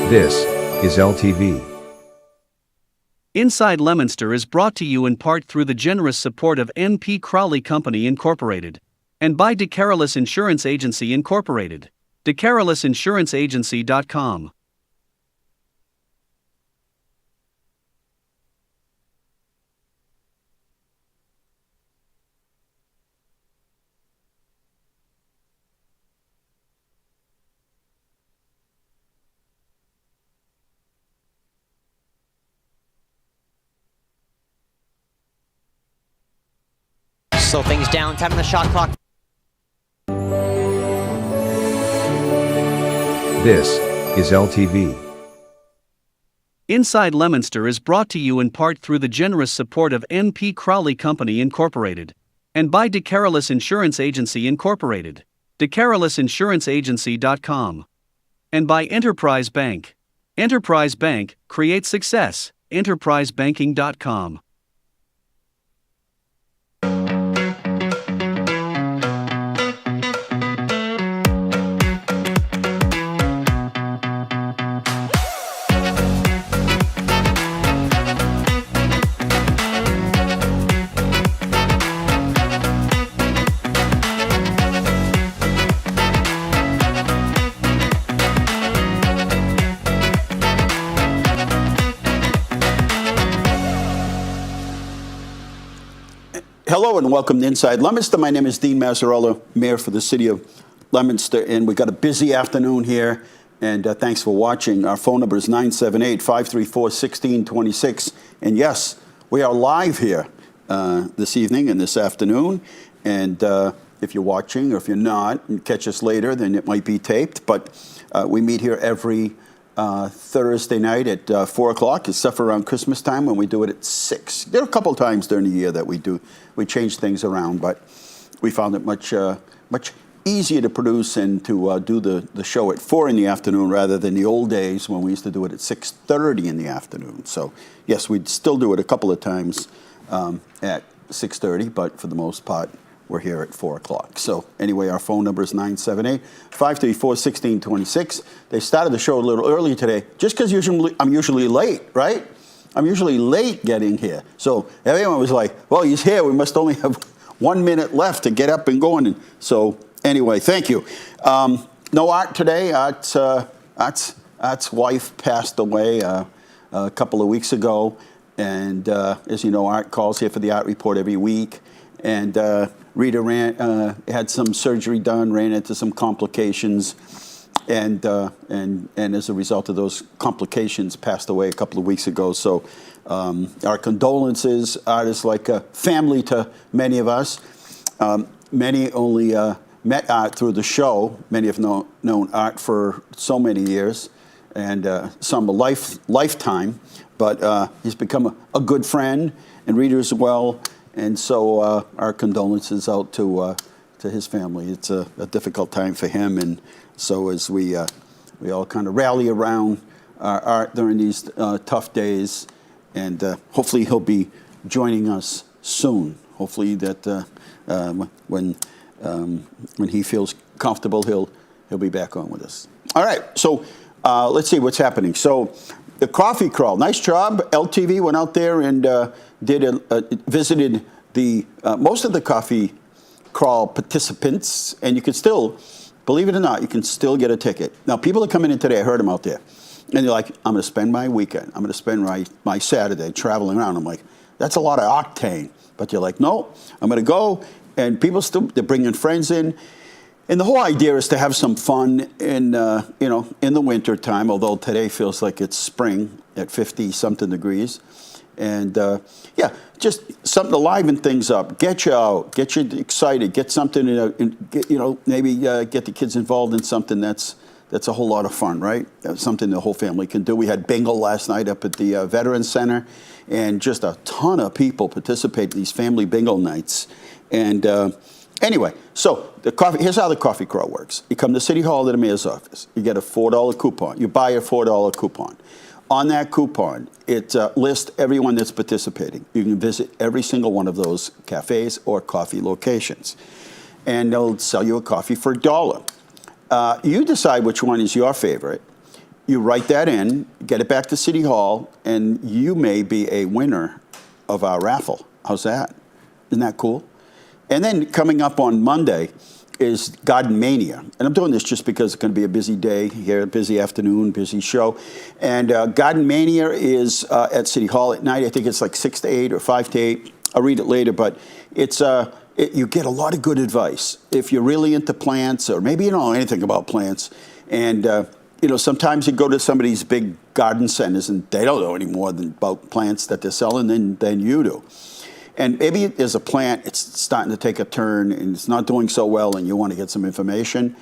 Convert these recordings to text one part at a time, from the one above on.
This is LTV. Inside Leominster is brought to you in part through the generous support of N.P. Crowley Company Incorporated and by DeCarolus Insurance Agency Incorporated. DeCarolusInsuranceAgency.com. Slow things down, time on the shot clock. This is LTV. Inside Leominster is brought to you in part through the generous support of N.P. Crowley Company Incorporated and by DeCarolus Insurance Agency Incorporated. DeCarolusInsuranceAgency.com. And by Enterprise Bank. Enterprise Bank, create success. EnterpriseBanking.com. Hello and welcome to Inside Leominster. My name is Dean Mazzarella, Mayor for the City of Leominster, and we've got a busy afternoon here, and thanks for watching. Our phone number is 978-534-1626, and yes, we are live here this evening and this afternoon, and if you're watching or if you're not and catch us later, then it might be taped, but we meet here every Thursday night at 4 o'clock, except for around Christmas time when we do it at 6. There are a couple of times during the year that we change things around, but we found it much easier to produce and to do the show at 4 in the afternoon rather than the old days when we used to do it at 6:30 in the afternoon. So yes, we'd still do it a couple of times at 6:30, but for the most part, we're here at 4 o'clock. So anyway, our phone number is 978-534-1626. They started the show a little early today, just because I'm usually late, right? I'm usually late getting here. So everyone was like, well, he's here. We must only have 1 minute left to get up and going. And so anyway, thank you. No Art today. Art's wife passed away a couple of weeks ago. And as you know, Art calls here for the Art Report every week. And Rita had some surgery done, ran into some complications, and as a result of those complications, passed away a couple of weeks ago. So our condolences. Art is like a family to many of us. Many only met Art through the show. Many have known Art for so many years, and some a lifetime. But he's become a good friend, and Rita as well. And so our condolences out to his family. It's a difficult time for him, and so as we all kind of rally around Art during these tough days, and hopefully he'll be joining us soon. Hopefully that when he feels comfortable, he'll be back on with us. All right, so let's see what's happening. So the coffee crawl, nice job. LTV went out there and visited most of the coffee crawl participants, and you can still, believe it or not, you can still get a ticket. Now, people are coming in today. I heard them out there, and they're like, I'm going to spend my weekend. I'm going to spend my Saturday traveling around. I'm like, that's a lot of octane. But you're like, no, I'm going to go, and people they're bringing friends in. And the whole idea is to have some fun in the winter time, although today feels like it's spring at 50-something degrees. And yeah, just something to liven things up. Get you out, get you excited, get something, maybe get the kids involved in something that's a whole lot of fun, right? Something the whole family can do. We had bingo last night up at the Veterans Center, and just a ton of people participate in these family bingo nights. And anyway, so here's how the coffee crawl works. You come to City Hall to the mayor's office. You get a $4 coupon. You buy a $4 coupon. On that coupon, it lists everyone that's participating. You can visit every single one of those cafes or coffee locations. And they'll sell you a coffee for $1. You decide which one is your favorite. you write that in, get it back to City Hall, and you may be a winner of our raffle. How's that? Isn't that cool? And then coming up on Monday is Garden Mania. And I'm doing this just because it's going to be a busy day here, busy afternoon, busy show. And Garden Mania is at City Hall at night. I think it's like 6 to 8 or 5 to 8. I'll read it later, but it's you get a lot of good advice if you're really into plants, or maybe you don't know anything about plants. And sometimes you go to some of these big garden centers and they don't know any more about plants that they're selling than you do. And maybe there's a plant, it's starting to take a turn and it's not doing so well and you want to get some information.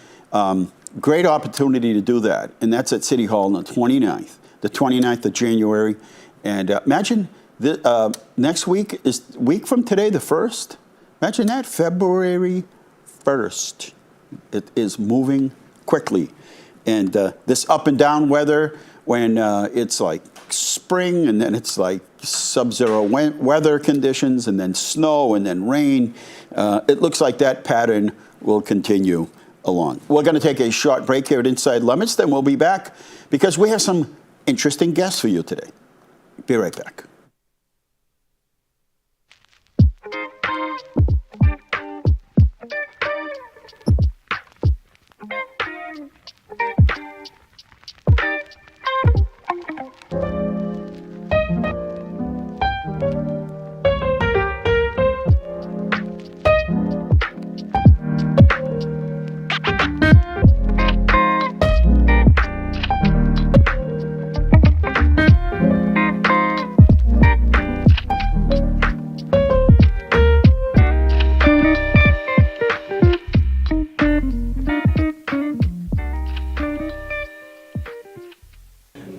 Great opportunity to do that. And that's at City Hall on the 29th of January. And imagine next week is week from today, the 1st. Imagine that, February 1st. It is moving quickly. And this up and down weather, when it's like spring and then it's like sub-zero weather conditions and then snow and then rain, it looks like that pattern will continue along. We're going to take a short break here at Inside Leominster, then we'll be back because we have some interesting guests for you today. Be right back.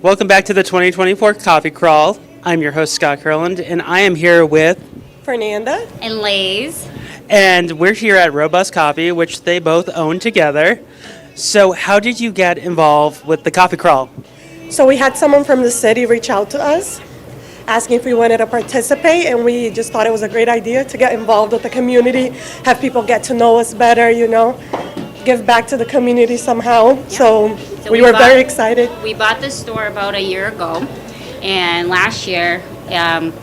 Welcome back to the 2024 Coffee Crawl. I'm your host, Scott Kurland, and I am here with Fernanda and Lays. And we're here at Robust Coffee, which they both own together. So how did you get involved with the Coffee Crawl? So we had someone from the city reach out to us, asking if we wanted to participate, and we just thought it was a great idea to get involved with the community, have people get to know us better, give back to the community somehow. Yeah. So we were very excited. We bought the store about a year ago, and last year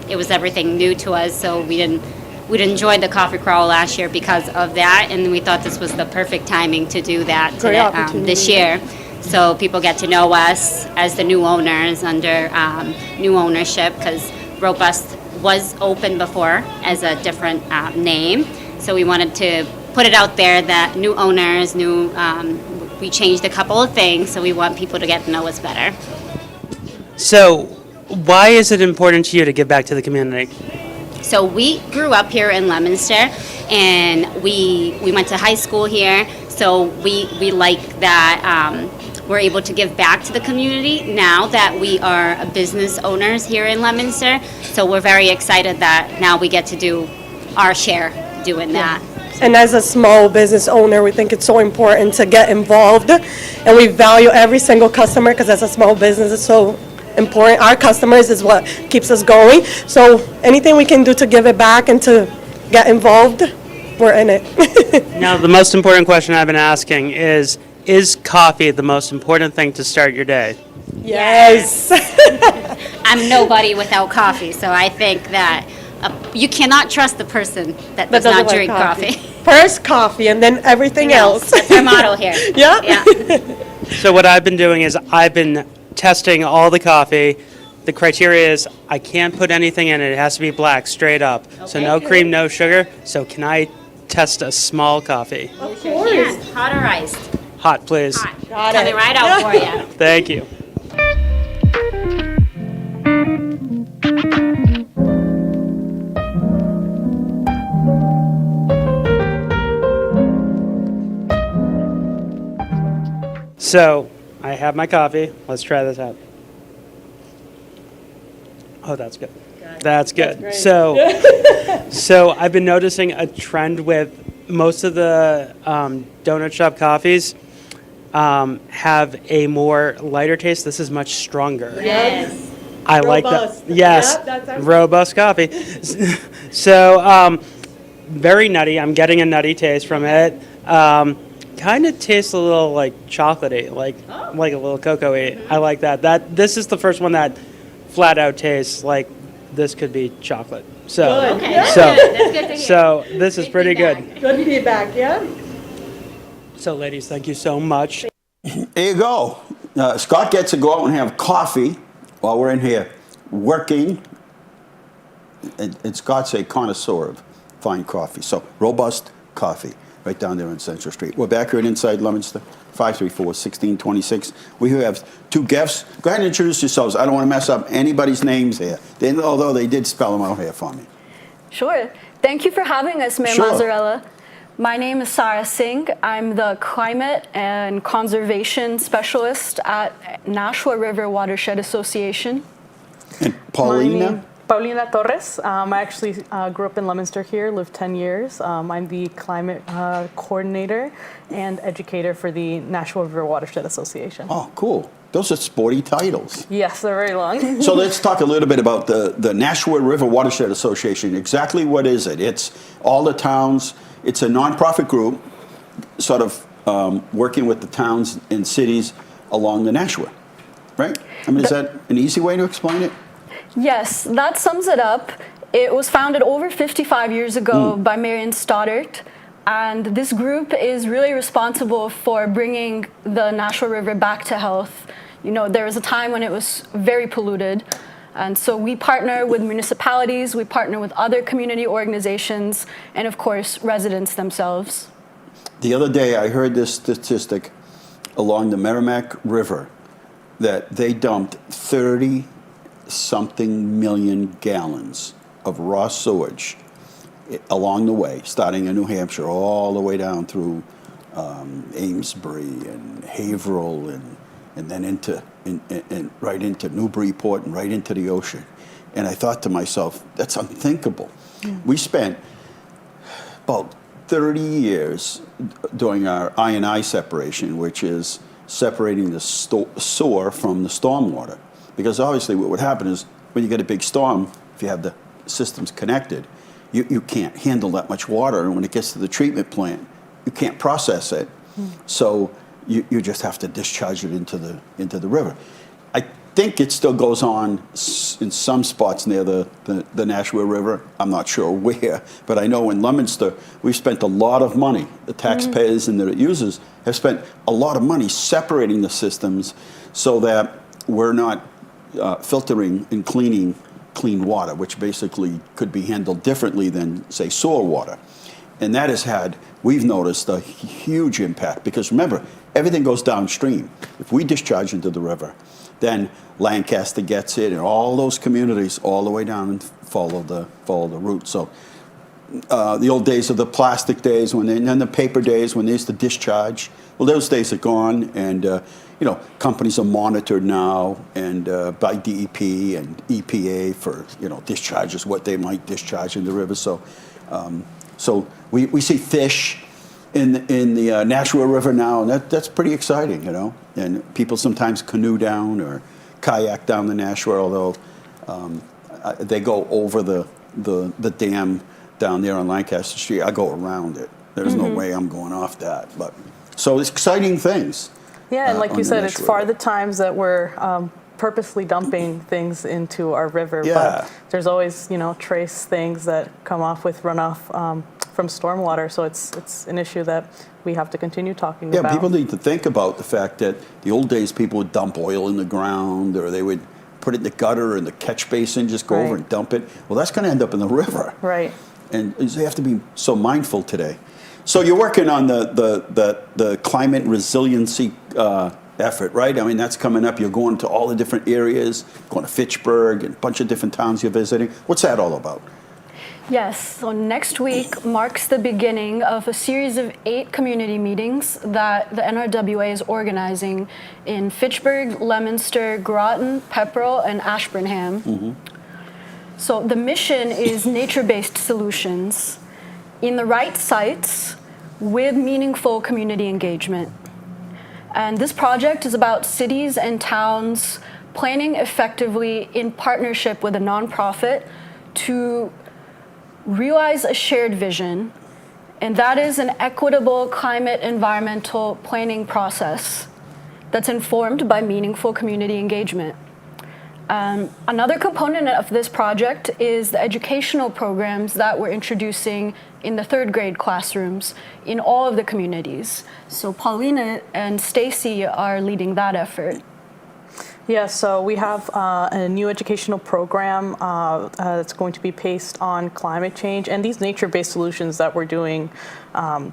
it was everything new to us, so we'd enjoyed the Coffee Crawl last year because of that, and we thought this was the perfect timing to do that this year. So people get to know us as the new owners under new ownership, because Robust was open before as a different name. So we wanted to put it out there that new owners, we changed a couple of things, so we want people to get to know us better. So why is it important to you to give back to the community? So we grew up here in Leominster, and we went to high school here, so we like that we're able to give back to the community now that we are business owners here in Leominster. So we're very excited that now we get to do our share doing that. And as a small business owner, we think it's so important to get involved, and we value every single customer, because as a small business, it's so important. Our customers is what keeps us going. So anything we can do to give it back and to get involved, we're in it. Now, the most important question I've been asking is coffee the most important thing to start your day? Yes. I'm nobody without coffee, so I think that you cannot trust the person that does not drink coffee. First coffee and then everything else. That's our motto here. Yeah. So what I've been doing is I've been testing all the coffee. The criteria is I can't put anything in it. It has to be black, straight up. Okay. So no cream, no sugar. So can I test a small coffee? Of course. Hot or iced? Hot, please. Hot. Got it. Coming right out for you. Thank you. So, I have my coffee. Let's try this out. Oh, that's good. That's good. That's So I've been noticing a trend with most of the donut shop coffees have a more lighter taste. This is much stronger. Yes. I Robust. like that. Yes, Yeah, robust coffee. So very nutty. I'm getting a nutty taste from it. kind of tastes a little like chocolatey, like a little cocoa-y. I like that. This is the first one that flat out tastes like this could be chocolate. So, Okay, Yeah. so, that's good to hear. so this is pretty good. Good feedback, yeah? So, ladies, thank you so much. There you go. Scott gets to go out and have coffee while we're in here working. And Scott's a connoisseur of fine coffee. So, robust coffee right down there on Central Street. We're back here at Inside Leominster, 534-1626. We have two guests. Go ahead and introduce yourselves. I don't want to mess up anybody's names here, although they did spell them out here for me. Sure. Thank you for having us, Mayor Sure. Mazzarella. My name is Sara Singh. I'm the Climate and Conservation Specialist at Nashua River Watershed Association. And Paulina? Paulina Torres. I actually grew up in Leominster here, lived 10 years. I'm the climate coordinator and educator for the Nashua River Watershed Association. Oh, cool. Those are sporty titles. Yes, they're very long. So let's talk a little bit about the Nashua River Watershed Association. Exactly what is it? It's all the towns. It's a nonprofit group sort of working with the towns and cities along the Nashua, right? I mean, is that an easy way to explain it? Yes, that sums it up. It was founded over 55 years ago by Marion Stoddart, and this group is really responsible for bringing the Nashua River back to health. You know, there was a time when it was very polluted, and so we partner with municipalities, we partner with other community organizations, and of course, residents themselves. The other day, I heard this statistic along the Merrimack River that they dumped 30-something million gallons of raw sewage along the way, starting in New Hampshire, all the way down through Amesbury and Haverhill, and then and right into Newburyport and right into the ocean. And I thought to myself, that's unthinkable. We spent about 30 years doing our I&I separation, which is separating the sewer from the stormwater. Because obviously what would happen is when you get a big storm, if you have the systems connected, you can't handle that much water. And when it gets to the treatment plant, you can't process it. So you just have to discharge it into the river. I think it still goes on in some spots near the Nashua River. I'm not sure where, but I know in Leominster, we've spent a lot of money. The taxpayers and the users have spent a lot of money separating the systems so that we're not filtering and cleaning clean water, which basically could be handled differently than, say, sewer water. And that has had, we've noticed, a huge impact because remember, everything goes downstream. If we discharge into the river, then Lancaster gets it and all those communities all the way down and follow the route. So the old days of the plastic days and then the paper days when they used to discharge, well, those days are gone, and companies are monitored now and by DEP and EPA for discharges, what they might discharge in the river. So we see fish in the Nashua River now, and that's pretty exciting, And people sometimes canoe down or kayak down the Nashua, although they go over the dam down there on Lancaster Street. I go around it. There's no way I'm going off that. But so it's exciting things. Yeah, and like you said, it's Nashua far River. the times that we're purposely dumping things into our river, Yeah. but there's always, trace things that come off with runoff from stormwater, so it's an issue that we have to continue talking about. Yeah, people need to think about the fact that the old days people would dump oil in the ground, or they would put it in the gutter and the catch basin, just go over and dump it. Well, that's going to end up in the river. Right. And you have to be so mindful today. So you're working on the climate resiliency effort, right? I mean, that's coming up. You're going to all the different areas, going to Fitchburg and a bunch of different towns you're visiting. What's that all about? Yes, so next week marks the beginning of a series of 8 community meetings that the NRWA is organizing in Fitchburg, Leominster, Groton, Pepperell, and Ashburnham. So the mission is nature-based solutions in the right sites with meaningful community engagement. And this project is about cities and towns planning effectively in partnership with a nonprofit to realize a shared vision And that is an equitable climate environmental planning process that's informed by meaningful community engagement. Another component of this project is the educational programs that we're introducing in the 3rd grade classrooms in all of the communities. So Paulina and Stacy are leading that effort. Yeah, so we have a new educational program that's going to be based on climate change and these nature-based solutions that we're doing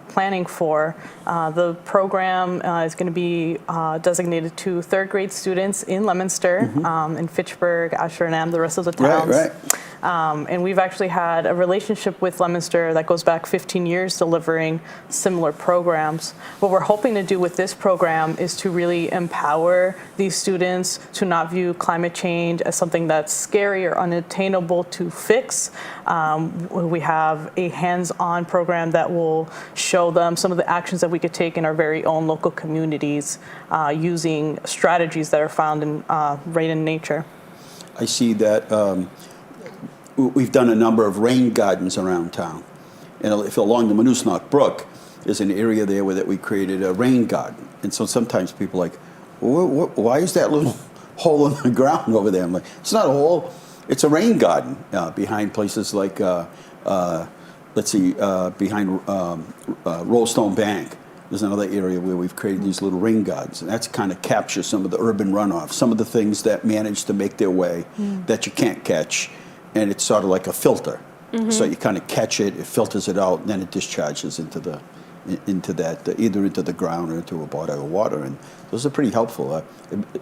planning for. The program is going to be designated to 3rd grade students in Leominster, in Fitchburg, Ashburnham, the rest of the towns. Right. And we've actually had a relationship with Leominster that goes back 15 years delivering similar programs. What we're hoping to do with this program is to really empower these students to not view climate change as something that's scary or unattainable to fix. We have a hands-on program that will show them some of the actions that we could take in our very own local communities using strategies that are found in, right in nature. I see that we've done a number of rain gardens around town. And if along the Manusnock Brook, there's an area there where that we created a rain garden. And so sometimes people are like, why is that little hole in the ground over there? I'm like, it's not a hole, it's a rain garden behind places like, let's see, behind Rollstone Bank. There's another area where we've created these little rain gardens, and that's kind of captures some of the urban runoff, some of the things that manage to make their way that you can't catch, and it's sort of like a filter. So you kind of catch it, it filters it out, and then it discharges into that, either into the ground or into a body of water, and those are pretty helpful.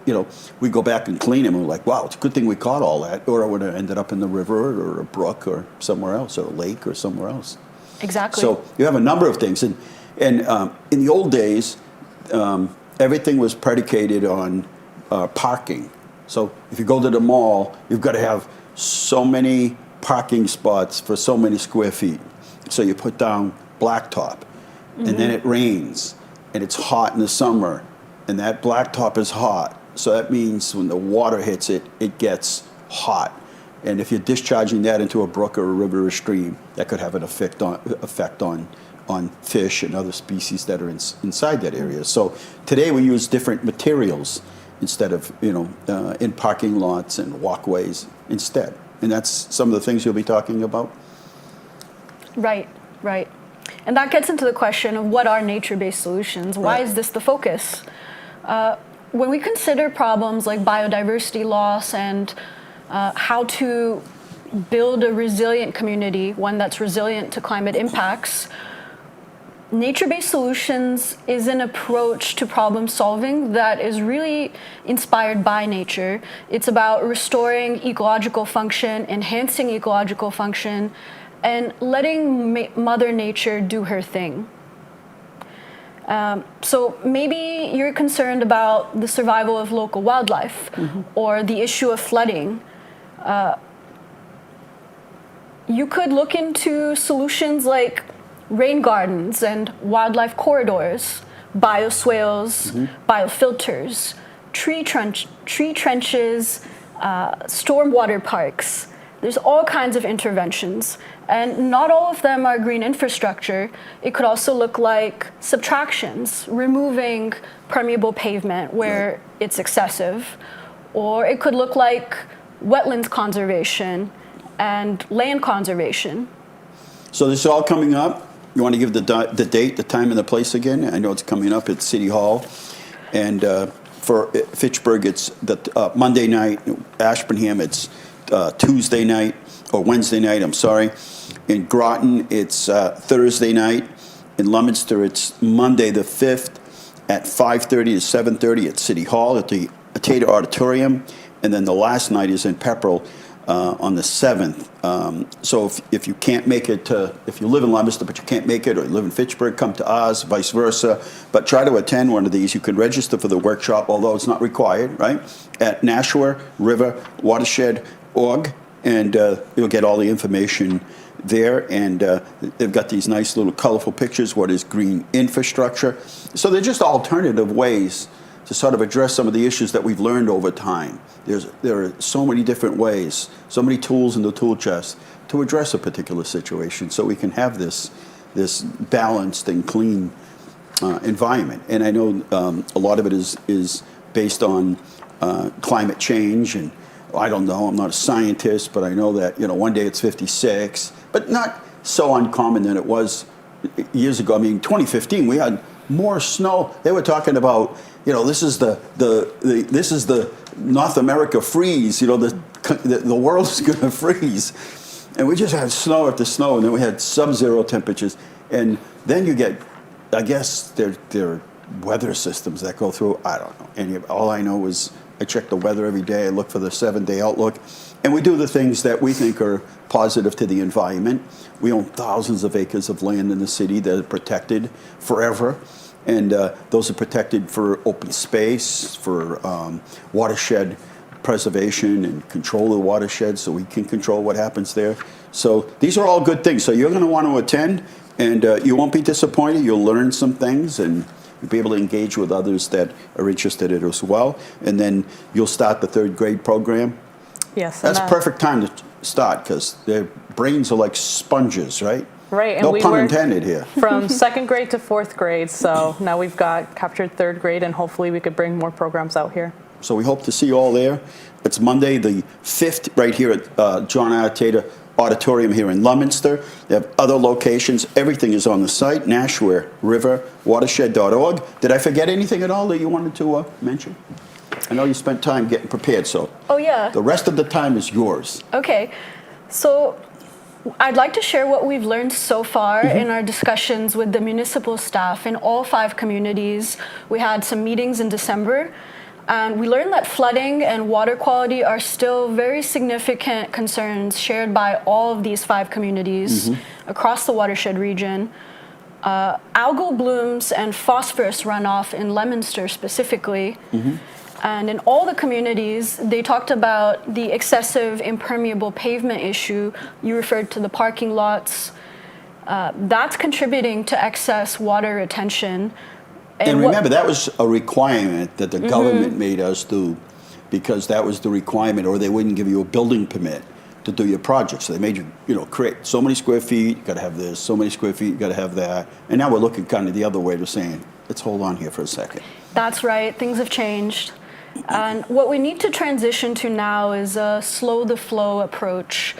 You know, we go back and clean them, and we're like, wow, it's a good thing we caught all that, or it would have ended up in the river or a brook or somewhere else, or a lake or somewhere else. Exactly. So you have a number of things, and in the old days, everything was predicated on parking. So if you go to the mall, you've got to have so many parking spots for so many square feet. So you put down blacktop, and then it rains, and it's hot in the summer, and that blacktop is hot. So that means when the water hits it, it gets hot. And if you're discharging that into a brook or a river or stream, that could have an effect on fish and other species that are inside that area. So today we use different materials instead of, in parking lots and walkways instead. And that's some of the things you'll be talking about? Right. And that gets into the question of what are nature-based solutions? Why is this the focus? When we consider problems like biodiversity loss and how to build a resilient community, one that's resilient to climate impacts, nature-based solutions is an approach to problem solving that is really inspired by nature. It's about restoring ecological function, enhancing ecological function, and letting Mother Nature do her thing. So maybe you're concerned about the survival of local wildlife or the issue of flooding. You could look into solutions like rain gardens and wildlife corridors, bioswales, biofilters, tree trenches, stormwater parks. There's all kinds of interventions, and not all of them are green infrastructure. It could also look like subtractions, removing permeable pavement where it's excessive, or it could look like wetlands conservation and land conservation. So this is all coming up. You want to give the date, the time, and the place again? I know it's coming up at City Hall. And for Fitchburg, it's the Monday night. Ashburnham, it's Tuesday night, or Wednesday night, I'm sorry. In Groton, it's Thursday night. In Leominster, it's Monday the 5th at 5:30 to 7:30 at City Hall at the Educator Auditorium. And then the last night is in Pepperell on the 7th. So if you can't make it if you live in Leominster but you can't make it, or you live in Fitchburg, come to ours, vice versa. But try to attend one of these. You can register for the workshop, although it's not required, right? At Nashua River Watershed.org, and you'll get all the information there. And they've got these nice little colorful pictures, what is green infrastructure. So they're just alternative ways to sort of address some of the issues that we've learned over time. There are so many different ways, so many tools in the tool chest to address a particular situation, so we can have this this balanced and clean environment. And I know a lot of it is based on climate change, and I don't know, I'm not a scientist, but I know that, one day it's 56, but not so uncommon than it was years ago. I mean, 2015, we had more snow. They were talking about, this is the North America freeze, the world's gonna freeze. And we just had snow after snow, and then we had sub-zero temperatures. And then you get, I guess, there are weather systems that go through, I don't know. All I know is I check the weather every day, I look for the 7-day outlook, and we do the things that we think are positive to the environment. We own thousands of acres of land in the city that are protected forever. And those are protected for open space, for watershed preservation and control of the watershed, so we can control what happens there. So these are all good things. So you're going to want to attend, and you won't be disappointed. You'll learn some things, and you'll be able to engage with others that are interested in it as well. And then you'll start the 3rd grade program. Yes. That's a perfect time to start, because their brains are like sponges, right? Right, and no we pun work intended here. from 2nd grade to 4th grade, so now we've got captured 3rd grade, and hopefully we could bring more programs out here. So we hope to see you all there. It's Monday the 5th right here at John Educator Auditorium here in Leominster. They have other locations. Everything is on the site, Nashua River Watershed.org. Did I forget anything at all that you wanted to mention? I know you spent time getting prepared, so Oh, yeah. the rest of the time is yours. Okay. So I'd like to share what we've learned so far in our discussions with the municipal staff in all 5 communities. We had some meetings in December, and we learned that flooding and water quality are still very significant concerns shared by all of these 5 communities across the watershed region. Algal blooms and phosphorus runoff in Leominster specifically. And in all the communities, they talked about the excessive impermeable pavement issue. You referred to the parking lots. That's contributing to excess water retention. And remember, that was a requirement that the government made us do, because that was the requirement, or they wouldn't give you a building permit to do your project. So they made you, create so many square feet, you got to have this, so many square feet, you got to have that. And now we're looking kind of the other way to saying, let's hold on here for a second. That's right. Things have changed. And what we need to transition to now is a slow the flow approach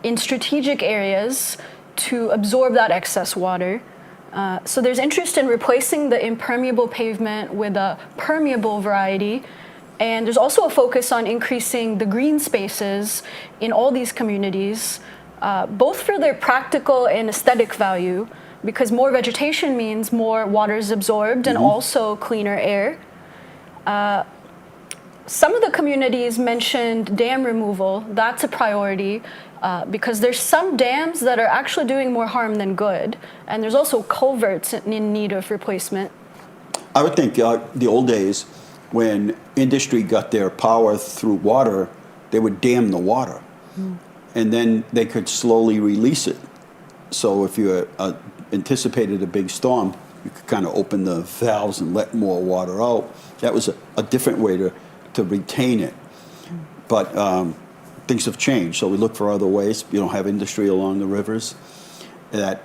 in strategic areas to absorb that excess water. So there's interest in replacing the impermeable pavement with a permeable variety. And there's also a focus on increasing the green spaces in all these communities, both for their practical and aesthetic value, because more vegetation means more water is absorbed and also cleaner air. Some of the communities mentioned dam removal. That's a priority because there's some dams that are actually doing more harm than good. And there's also culverts in need of replacement. I would think the old days, when industry got their power through water, they would dam the water. And then they could slowly release it. So if you anticipated a big storm, you could kind of open the valves and let more water out. That was a different way to retain it. But things have changed, so we look for other ways. You don't have industry along the rivers that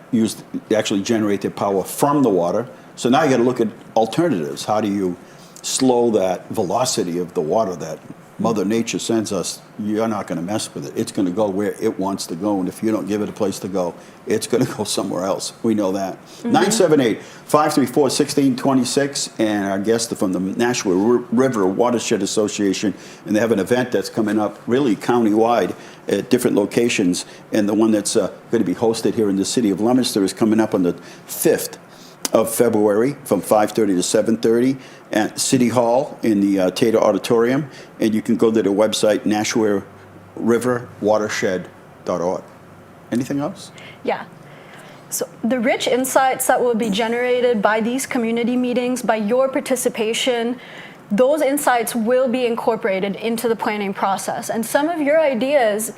actually generate their power from the water. So now you got to look at alternatives. How do you slow that velocity of the water that Mother Nature sends us? You're not going to mess with it. It's going to go where it wants to go, and if you don't give it a place to go, it's going to go somewhere else. We know that. 978-534-1626, and our guest from the Nashua River Watershed Association, and they have an event that's coming up really countywide at different locations, and the one that's going to be hosted here in the city of Leominster is coming up on the 5th of February from 5:30 to 7:30 at City Hall in the Tater Auditorium, and you can go to their website, NashuaRiverWatershed.org. Anything else? Yeah. So the rich insights that will be generated by these community meetings, by your participation, those insights will be incorporated into the planning process. And some of your ideas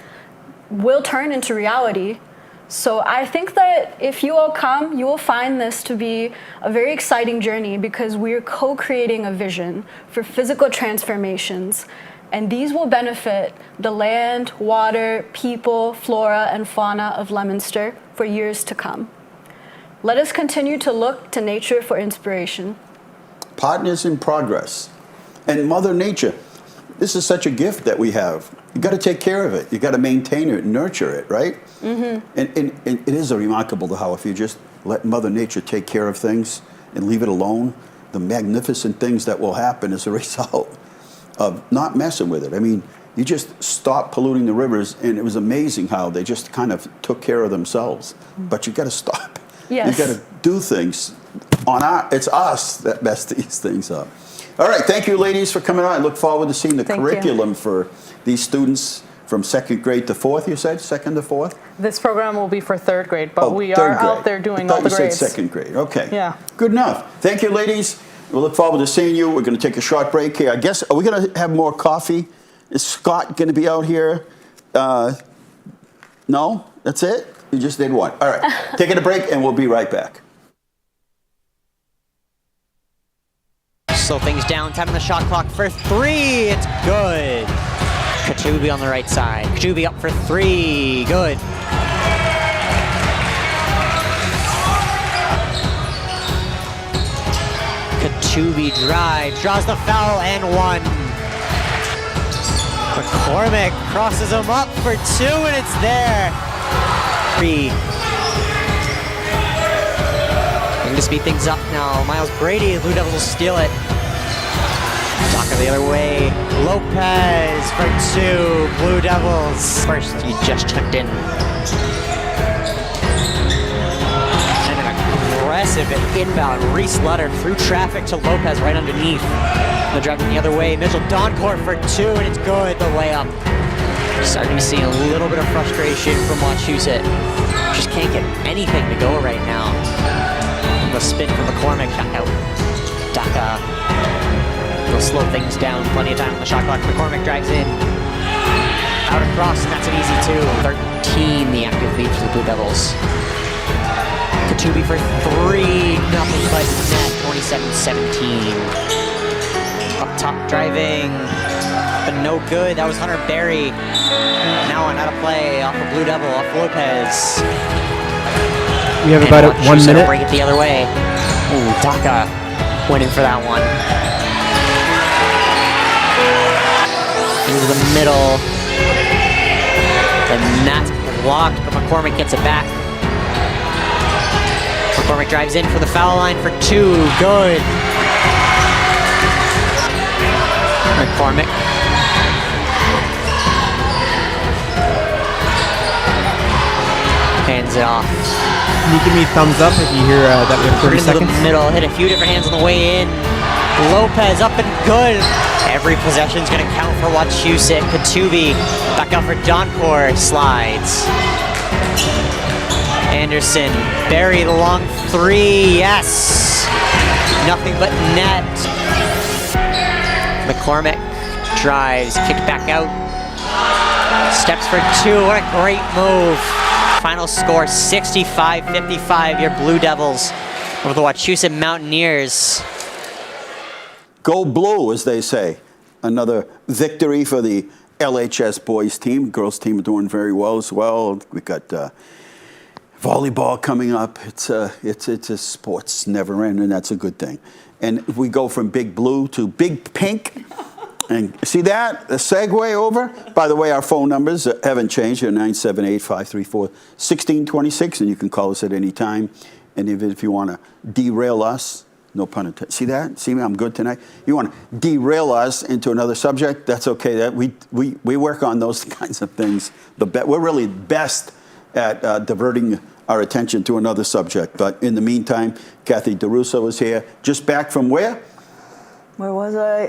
will turn into reality. So I think that if you all come, you will find this to be a very exciting journey, because we're co-creating a vision for physical transformations. And these will benefit the land, water, people, flora, and fauna of Leominster for years to come. Let us continue to look to nature for inspiration. Partners in progress. And Mother Nature, this is such a gift that we have. You got to take care of it. You got to maintain it, nurture it, right? Mm-hmm. And it is remarkable how if you just let Mother Nature take care of things and leave it alone, the magnificent things that will happen as a result of not messing with it. I mean, you just stop polluting the rivers, and it was amazing how they just kind of took care of themselves. But you got to stop. Yes. You got to do things it's us that mess these things up. All right, thank you, ladies, for coming on. I look forward to seeing the curriculum for these students from 2nd grade to 4th, you said? 2nd to 4th? This program will be for 3rd grade, but we are out there doing all the grades. I thought you said 2nd grade. Okay. Yeah. Good enough. Thank you, ladies. We look forward to seeing you. We're going to take a short break here. I guess, are we going to have more coffee? Is Scott going to be out here? No? That's it? You just did one. All right. Taking a break, and we'll be right back. Slow things down, time on the shot clock for 3, it's good. Kachubi on the right side, Kachubi up for 3, good. Kachubi drives, draws the foul, and 1. McCormick crosses him up for 2, and it's there. 3. Looking to speed things up now. Miles Brady, the Blue Devils will steal it. Docker the other way. Lopez for 2, Blue Devils. First, he just checked in. And an aggressive inbound. Reese Lutter through traffic to Lopez right underneath. The driving the other way. Mitchell Doncourt for 2, and it's good, the layup. Starting to see a little bit of frustration from Wachusett. Just can't get anything to go right now. The spin from McCormick, back out. Daka will slow things down. Plenty of time on the shot clock. McCormick drives in. Out across, and that's an easy 2. 13, the active lead for the Blue Devils. Kachubi for 3, nothing but net, 27-17. Up top driving, but no good. That was Hunter Berry. Now on how to play off of Blue Devil, off Lopez. We have about 1 minute. Bring it the other way. Ooh, Daka went in for that one. Into the middle. And that's blocked, but McCormick gets it back. McCormick drives in for the foul line for 2. Good. McCormick. Hands it off. Can you give me a thumbs up if you hear that we have 30 seconds? Into the middle, hit a few different hands on the way in. Lopez up and good. Every possession's going to count for Wachusett. Kachubi back out for Doncourt. Slides. Anderson, Barry the long 3. Yes. Nothing but net. McCormick drives, kicked back out. Steps for 2. What a great move. Final score 65-55, your Blue Devils over the Wachusett Mountaineers. Go Blue, as they say. Another victory for the LHS boys team. Girls team are doing very well as well. We've got volleyball coming up. It's a sports never end, and that's a good thing. And if we go from Big Blue to Big Pink, and see that? The segue over? By the way, our phone numbers haven't changed. They're 978-534-1626, and you can call us at any time. And even if you want to derail us, no pun intended. See that? See me? I'm good tonight. You want to derail us into another subject? That's okay. That we work on those kinds of things. We're really best at diverting our attention to another subject. But in the meantime, Kathy DiRusso is here. Just back from where? Where was I?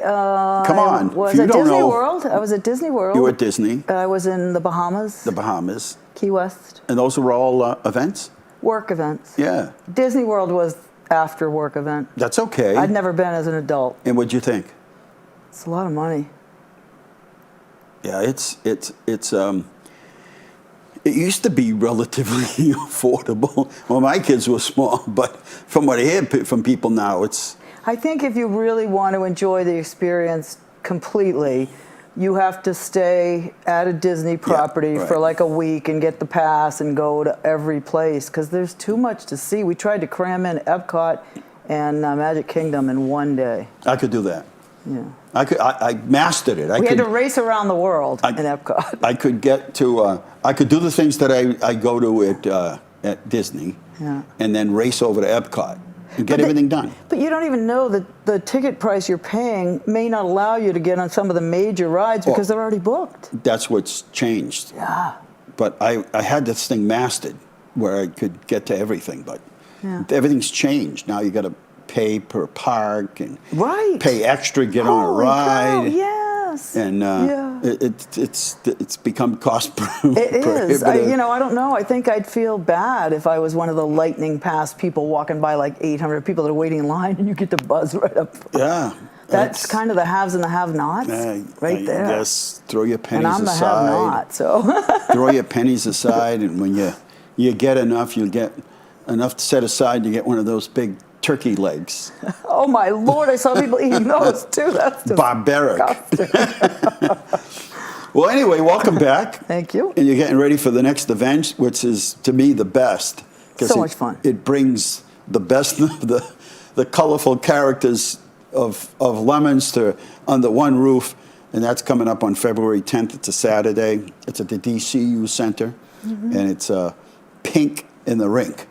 Come on. I was at Disney World. I was at Disney World. You were at Disney. I was in the Bahamas. The Bahamas. Key West. And those were all events? Work events. Yeah. Disney World was after work event. That's okay. I'd never been as an adult. And what'd you think? It's a lot of money. Yeah, it used to be relatively affordable. Well, my kids were small, but from what I hear from people now, it's... I think if you really want to enjoy the experience completely, you have to stay at a Disney property for like a week and get the pass and go to every place because there's too much to see. We tried to cram in Epcot and Magic Kingdom in one day. I could do that. Yeah. I mastered it. We had to race around the world in Epcot. I could get to, I could do the things that I go to at Disney and then race over to Epcot and get everything done. But you don't even know that the ticket price you're paying may not allow you to get on some of the major rides because they're already booked. That's what's changed. Yeah. But I had this thing mastered where I could get to everything, but everything's changed. Now you got to pay per park and pay extra to get on a ride. Cow, yes. And it's become cost It is. prohibitive. I don't know. I think I'd feel bad if I was one of the lightning pass people walking by like 800 people that are waiting in line and you get to buzz right up. Yeah. That's kind of the haves and the have-nots right there. Yes, throw your pennies and I'm the aside. have-not, so. Throw your pennies aside, and when you get enough, you get enough set aside to get one of those big turkey legs. Oh my Lord, I saw people eating those too. That's just barbaric. Well, anyway, welcome back. Thank you. And you're getting ready for the next event, which is, to me, the best. So much fun. It brings the best of the colorful characters of Leominster under one roof, and that's coming up on February 10th. It's a Saturday. It's at the DCU Center, and it's Pink in the Rink.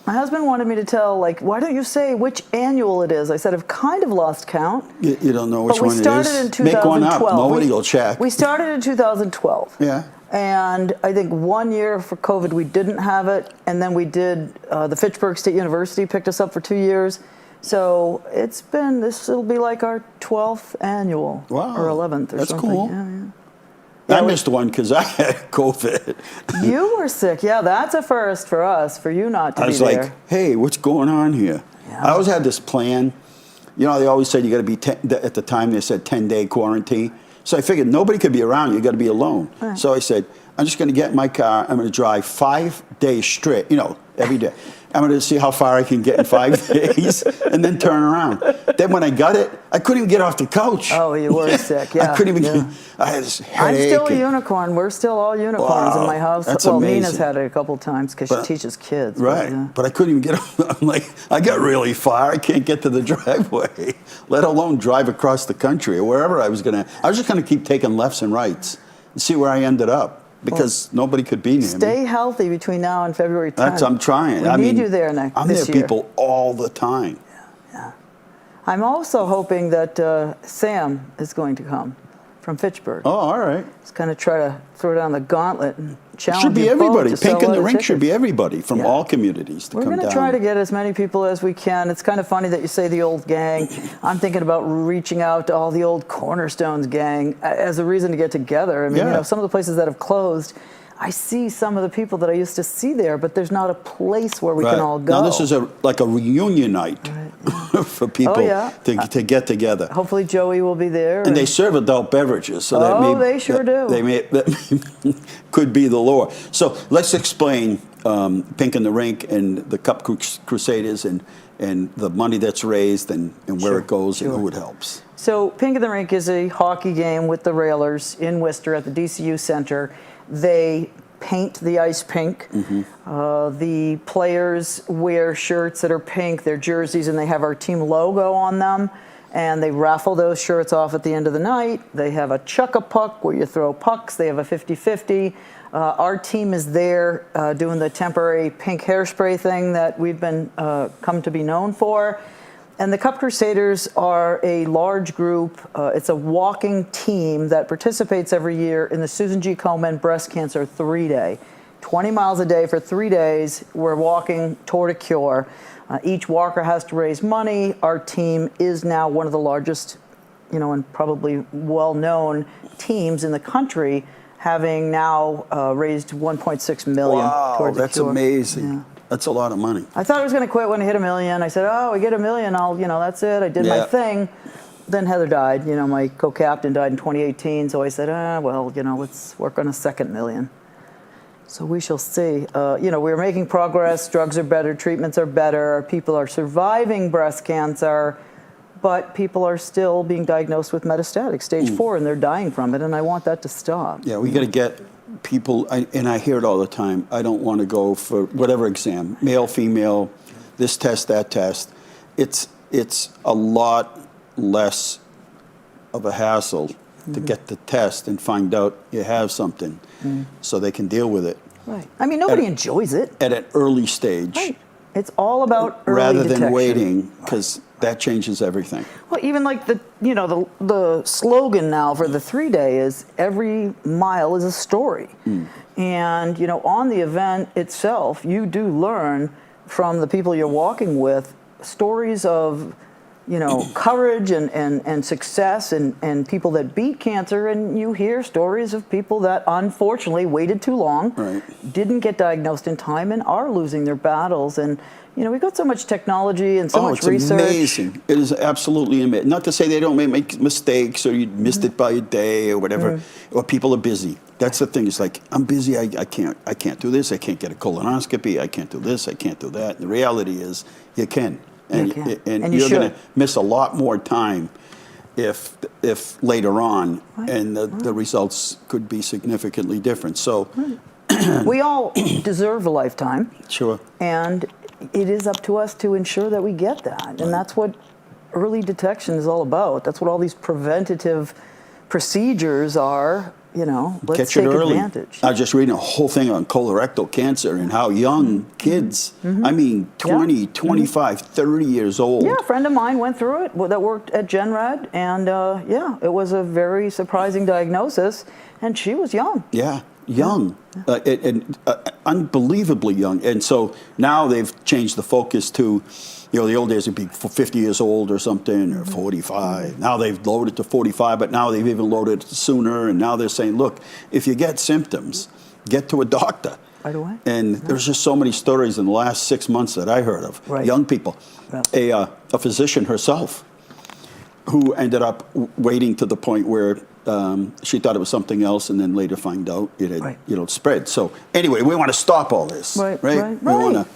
My husband wanted me to tell, why don't you say which annual it is? I said, I've kind of lost count. You don't know which one it is? But we started in 2012. Make one up. Nobody will check. We started in 2012. Yeah. And I think 1 year for COVID, we didn't have it. And then we did, the Fitchburg State University picked us up for 2 years. So this will be like our 12th annual. Wow. Or 11th or That's something. Cool. Yeah. I missed one because I had COVID. You were sick. Yeah, that's a first for us, for you not to be there. I was like, hey, what's going on here? Yeah. I always had this plan. They always said you got to be, at the time they said 10-day quarantine. So I figured nobody could be around. You got to be alone. Right. So I said, I'm just going to get in my car. I'm going to drive 5 days straight, every day. I'm going to see how far I can get in 5 days and then turn around. Then when I got it, I couldn't even get off the couch. Oh, you were sick, yeah. I couldn't even get, I had this headache. I'm still a unicorn. We're still all unicorns in my house. That's amazing. Nina's had it a couple of times because she teaches kids. Right, but I couldn't even get off. I'm like, I got really far. I can't get to the driveway, let alone drive across the country or wherever I was just going to keep taking lefts and rights and see where I ended up. Because nobody could be near me. Stay healthy between now and February 10th. I'm trying. We need you there I'm this there year. People all the time. Yeah. I'm also hoping that Sam is going to come from Fitchburg. Oh, all right. He's going to try to throw down the gauntlet and challenge. It should be everybody. Pink in the Rink tickets. should be everybody from all communities to come down. We're going to try to get as many people as we can. It's kind of funny that you say the old gang. I'm thinking about reaching out to all the old Cornerstones gang as a reason to get together. I mean, some of the places that have closed, I see some of the people that I used to see there, but there's not a place where we can all go. Now this is like a reunion night for people to get together. Hopefully Joey will be there. And they serve adult beverages, so they sure do. That could be the lore. So let's explain Pink in the Rink and the Cup Crusaders and the money that's raised and where it goes and who it helps. So Pink in the Rink is a hockey game with the Railers in Worcester at the DCU Center. They paint the ice pink. The players wear shirts that are pink, their jerseys, and they have our team logo on them. And they raffle those shirts off at the end of the night. They have a chuck-a-puck where you throw pucks. They have a 50-50. Our team is there doing the temporary pink hairspray thing that we've been come to be known for. And the Cup Crusaders are a large group. It's a walking team that participates every year in the Susan G. Komen Breast Cancer 3-Day. 20 miles a day for 3 days. We're walking toward a cure. Each walker has to raise money. Our team is now one of the largest, and probably well-known teams in the country, having now raised $1.6 million towards the cure. That's amazing. Yeah. That's a lot of money. I thought I was going to quit when I hit $1 million. I said, we get $1 million, that's it. I did my thing. Then Heather died. My co-captain died in 2018. So I said, let's work on a second $1 million. So we shall see. We're making progress. Drugs are better. Treatments are better. People are surviving breast cancer. but people are still being diagnosed with metastatic stage 4, and they're dying from it, and I want that to stop. Yeah, we got to get people, and I hear it all the time, I don't want to go for whatever exam, male, female, this test, that test. It's a lot less of a hassle to get the test and find out you have something so they can deal with it. Right. I mean, nobody enjoys it. At an early stage. Right. It's all about early rather detection. than waiting, because that changes everything. Well, even like the slogan now for the 3-day is every mile is a story. And, on the event itself, you do learn from the people you're walking with stories of, courage and success and people that beat cancer, and you hear stories of people that unfortunately waited too long, didn't get diagnosed in time, and are losing their battles. And we've got so much technology and so much research. It's amazing. It is absolutely amazing. Not to say they don't make mistakes or you missed it by a day or whatever, or people are busy. That's the thing. It's like, I'm busy. I can't do this. I can't get a colonoscopy. I can't do this. I can't do that. And the reality is, you can. And you're going to miss a lot more time if later on, and the results could be significantly different. So we all deserve a lifetime. Sure. And it is up to us to ensure that we get that. And that's what early detection is all about. That's what all these preventative procedures are. Let's take advantage. I was just reading a whole thing on colorectal cancer and how young kids, I mean, 20, 25, 30 years old. Yeah, a friend of mine went through it that worked at Genrad, and it was a very surprising diagnosis, and she was young. Yeah, young, unbelievably young. And so now they've changed the focus to, the old days would be 50 years old or something, or 45. Now they've lowered it to 45, but now they've even lowered it sooner. And now they're saying, look, if you get symptoms, get to a doctor. Right away. And there's just so many stories in the last 6 months that I heard of. Young people. A physician herself who ended up waiting to the point where she thought it was something else, and then later find out it had spread. So anyway, we want to stop all this, right? We want to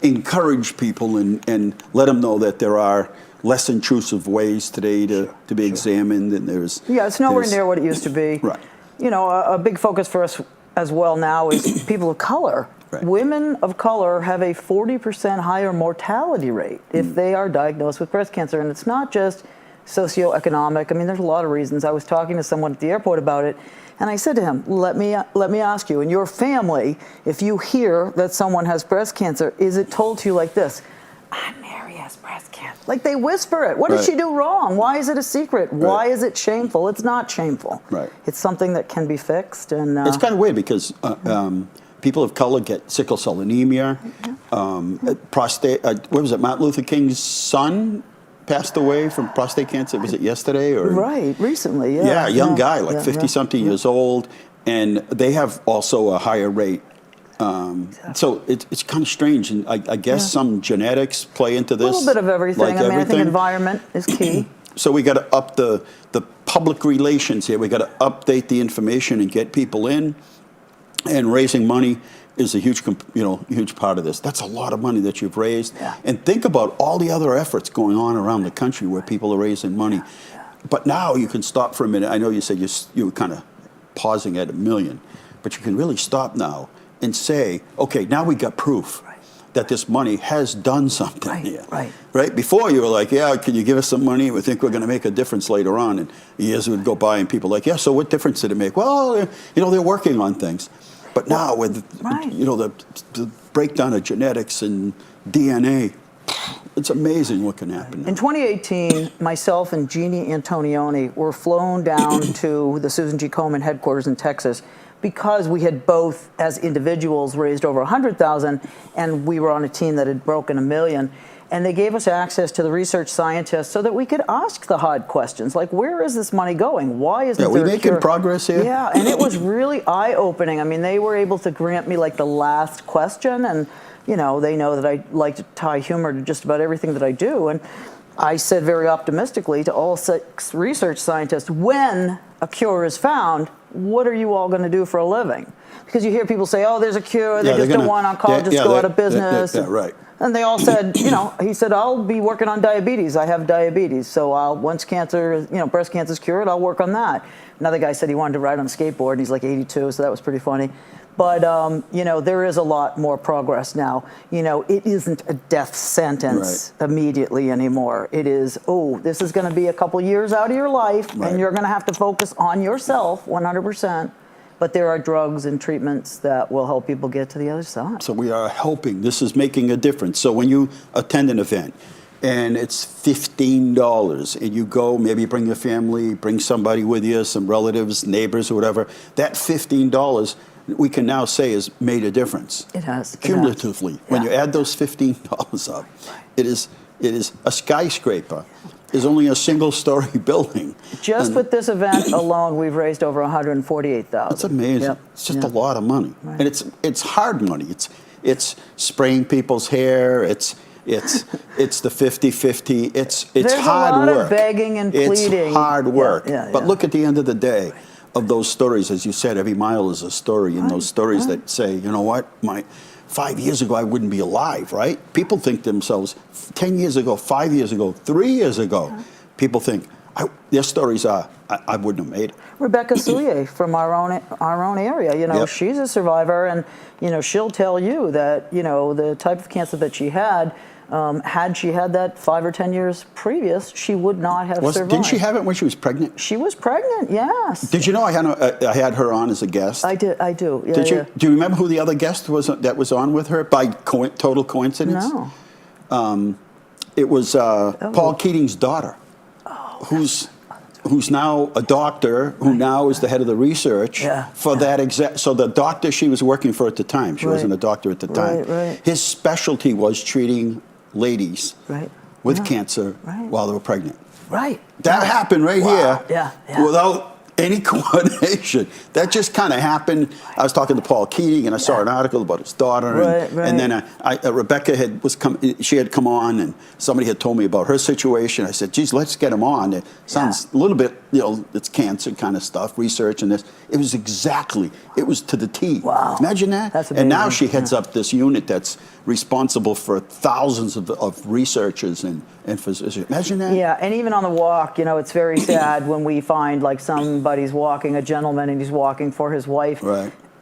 encourage people and let them know that there are less intrusive ways today to be examined, and it's nowhere near what it used to be. Right. A big focus for us as well now is people of color. Women of color have a 40% higher mortality rate if they are diagnosed with breast cancer, and it's not just socioeconomic. I mean, there's a lot of reasons. I was talking to someone at the airport about it, and I said to him, let me ask you, in your family, if you hear that someone has breast cancer, is it told to you like this? Aunt Mary has breast cancer. Like they whisper it. What did she do wrong? Why is it a secret? Why is it shameful? It's not shameful. It's something that can be fixed. And it's kind of weird because people of color get sickle cell anemia, prostate. What was it? Martin Luther King's son passed away from prostate cancer. Was it yesterday or recently? Yeah, a young guy, like 50-something years old, and they have also a higher rate. So it's kind of strange, and I guess some genetics play into this. A little bit of everything. I think environment is key. So we got to up the public relations here. We got to update the information and get people in, and raising money is a huge part of this. That's a lot of money that you've raised. And think about all the other efforts going on around the country where people are raising money. But now you can stop for a minute. I know you said you were kind of pausing at $1 million, but you can really stop now and say, okay, now we got proof that this money has done something here. Right? Before you were like, yeah, can you give us some money? We think we're going to make a difference later on. And years would go by and people are like, yeah, so what difference did it make? Well, they're working on things. But now with the breakdown of genetics and DNA, it's amazing what can happen now. In 2018, myself and Jeannie Antonioni were flown down to the Susan G. Komen headquarters in Texas because we had both, as individuals, raised over $100,000, and we were on a team that had broken $1 million. And they gave us access to the research scientists so that we could ask the hard questions, like, where is this money going? Why isn't there we making progress here? Yeah, and it was really eye-opening. I mean, they were able to grant me, like, the last question, and, they know that I like to tie humor to just about everything that I do. And I said very optimistically to all 6 research scientists, when a cure is found, what are you all going to do for a living? Because you hear people say, oh, there's a cure, they Yeah, just they're don't gonna- want oncologists yeah, go they- out of business. yeah, right. And they all said, he said, I'll be working on diabetes. I have diabetes. So once cancer, breast cancer's cured, I'll work on that. Another guy said he wanted to ride on a skateboard, and he's like 82, so that was pretty funny. But, there is a lot more progress now. It isn't a death sentence immediately anymore. It is, this is going to be a couple years out of your life, and you're going to have to focus on yourself 100%. But there are drugs and treatments that will help people get to the other side. So we are helping. This is making a difference. So when you attend an event and it's $15 and you go, maybe bring your family, bring somebody with you, some relatives, neighbors or whatever, that $15 we can now say has made a difference. It has. Cumulatively. When you add those $15 up, it is a skyscraper. Is only a single-story building. Just with this event alone, we've raised over $148,000. That's amazing. Yep. It's just a lot of money, and it's hard money. It's spraying people's hair. It's the 50-50. It's There's hard a lot work. of begging and pleading. It's hard work. But Yeah. look at the end of the day of those stories. As you said, every mile is a story, and those stories that say, you know what, 5 years ago, I wouldn't be alive, right? People think themselves, 10 years ago, 5 years ago, 3 years ago, people think, their stories are, I wouldn't have made it. Rebecca Soulier from our own area, she's a survivor, and, she'll tell you that, the type of cancer that she had she had that 5 or 10 years previous, she would not have survived. Didn't she have it when she was pregnant? She was pregnant, yes. Did you know I had her on as a guest? I do. Yeah, Did you? Do you remember who the other guest was that was on with her by total coincidence? No. It was Paul Keating's daughter, who's now a doctor, who now is the head of the research for that exact. So the doctor she was working for at the time, she wasn't a doctor at the time. His specialty was treating ladies with cancer while they were pregnant. That happened right here without any coordination. That just kind of happened. I was talking to Paul Keating, and I saw an article about his daughter, and then Rebecca she had come on, and somebody had told me about her situation. I said, geez, let's get him on. It sounds a little bit, it's cancer kind of stuff, research and this. It was to the T. Wow. Imagine that. That's and now amazing. she heads up this unit that's responsible for thousands of researchers and physicians. Imagine that. Yeah, and even on the walk, it's very sad when we find like somebody's walking, a gentleman, and he's walking for his wife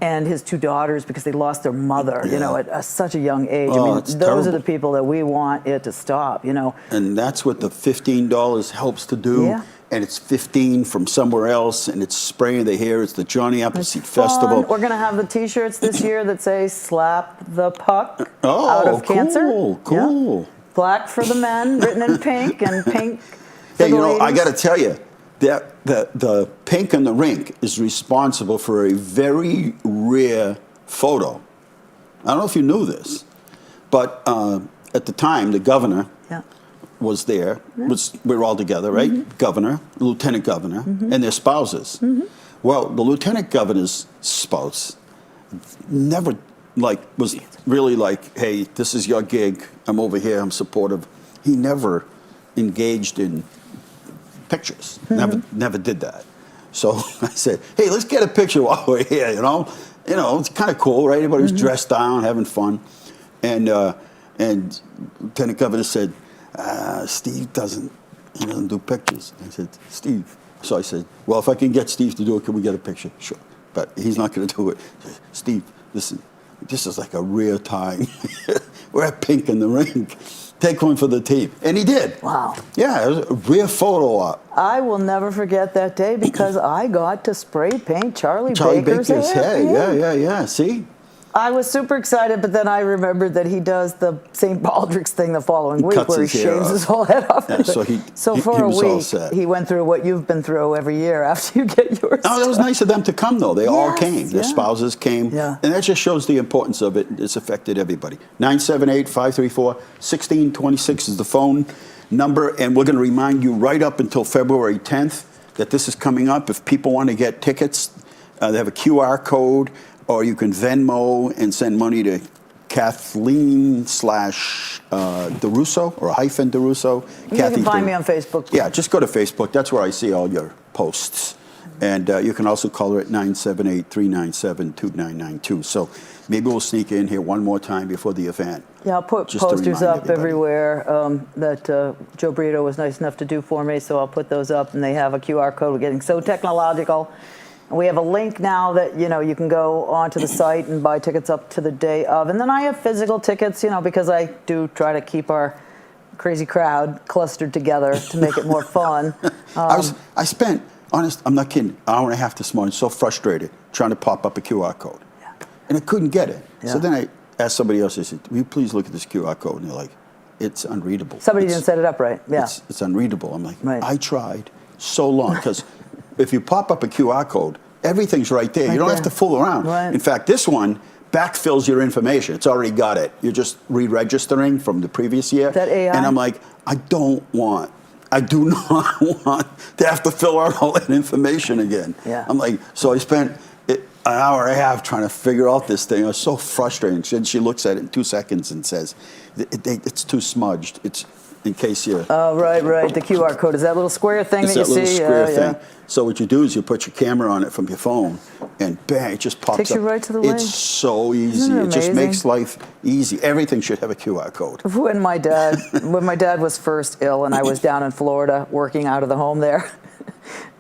and his 2 daughters because they lost their mother, at such a young age. It's those terrible. are the people that we want it to stop, And that's what the $15 helps to do. Yeah. And it's 15 from somewhere else, and it's spraying the hair. It's the Johnny Appleseed Festival. We're going to have the T-shirts this year that say "Slap the Puck Oh, out of cancer." Cool. Yeah. Black for the men, written in pink, and pink for Hey, the I ladies. got to tell you, that the pink on the rink is responsible for a very rare photo. I don't know if you knew this, but at the time, the governor was there. We were all together, right? Governor, lieutenant governor, and their spouses. Well, the lieutenant governor's spouse never was really like, hey, this is your gig. I'm over here. I'm supportive. He never engaged in pictures. Never did that. So I said, hey, let's get a picture while we're here. It's kind of cool, right? Everybody was dressed down, having fun, and lieutenant governor said, Steve doesn't do pictures. I said, Steve. So I said, well, if I can get Steve to do it, can we get a picture? Sure. But he's not going to do it. Steve, listen, this is like a rare time. We're at Pink in the Rink. Take one for the team. And he did. Wow. Yeah, it was a rare photo op. I will never forget that day because I got to spray paint Charlie Baker's Baker's head. Yeah. See? I was super excited, but then I remembered that he does the St. Baldrick's thing the following week where he shaves his whole head off. Yeah, so for he a was all week, set. he went through what you've been through every year after you get yours. Oh, that was nice of them to come, though. They all came. Their yeah. spouses came. Yeah. And that just shows the importance of it. It's affected everybody. 978-534-1626 is the phone number. And we're going to remind you right up until February 10th that this is coming up. If people want to get tickets, they have a QR code, or you can Venmo and send money to Kathleen /DiRusso or -DiRusso. You can find me on Facebook. Yeah, just go to Facebook. That's where I see all your posts. And you can also call her at 978-397-2992. So maybe we'll sneak in here one more time before the event. Yeah, I'll put just to posters remind up everybody. everywhere that Joe Brito was nice enough to do for me, so I'll put those up, and they have a QR code. We're getting so technological. And we have a link now that, you can go onto the site and buy tickets up to the day of. And then I have physical tickets, because I do try to keep our crazy crowd clustered together to make it more fun. I spent, honest, I'm not kidding, an hour and a half this morning, so frustrated, trying to pop up a QR code. Yeah. And I couldn't get it. Yeah. So then I asked somebody else, I said, will you please look at this QR code? And they're like, it's unreadable. Somebody didn't set it up right. Yeah. It's unreadable. I'm like, Right. I tried so long. Because if you pop up a QR code, everything's right there. Right You don't there. have to fool around. Right. In fact, this one backfills your information. It's already got it. You're just re-registering from the previous year. That AI? And I'm like, I do not want to have to fill out all that information again. Yeah. I'm like, so I spent an hour and a half trying to figure out this thing. I was so frustrated. Then she looks at it in 2 seconds and says, it's too smudged. It's in case you... Oh, right. The QR code is that little square thing It's that you that little see? square Yeah. thing. So what you do is you put your camera on it from your phone, and bang, it just pops Takes up. you right to the link. It's so easy. Isn't it It just amazing? makes life easy. Everything should have a QR code. When my dad was first ill and I was down in Florida working out of the home there,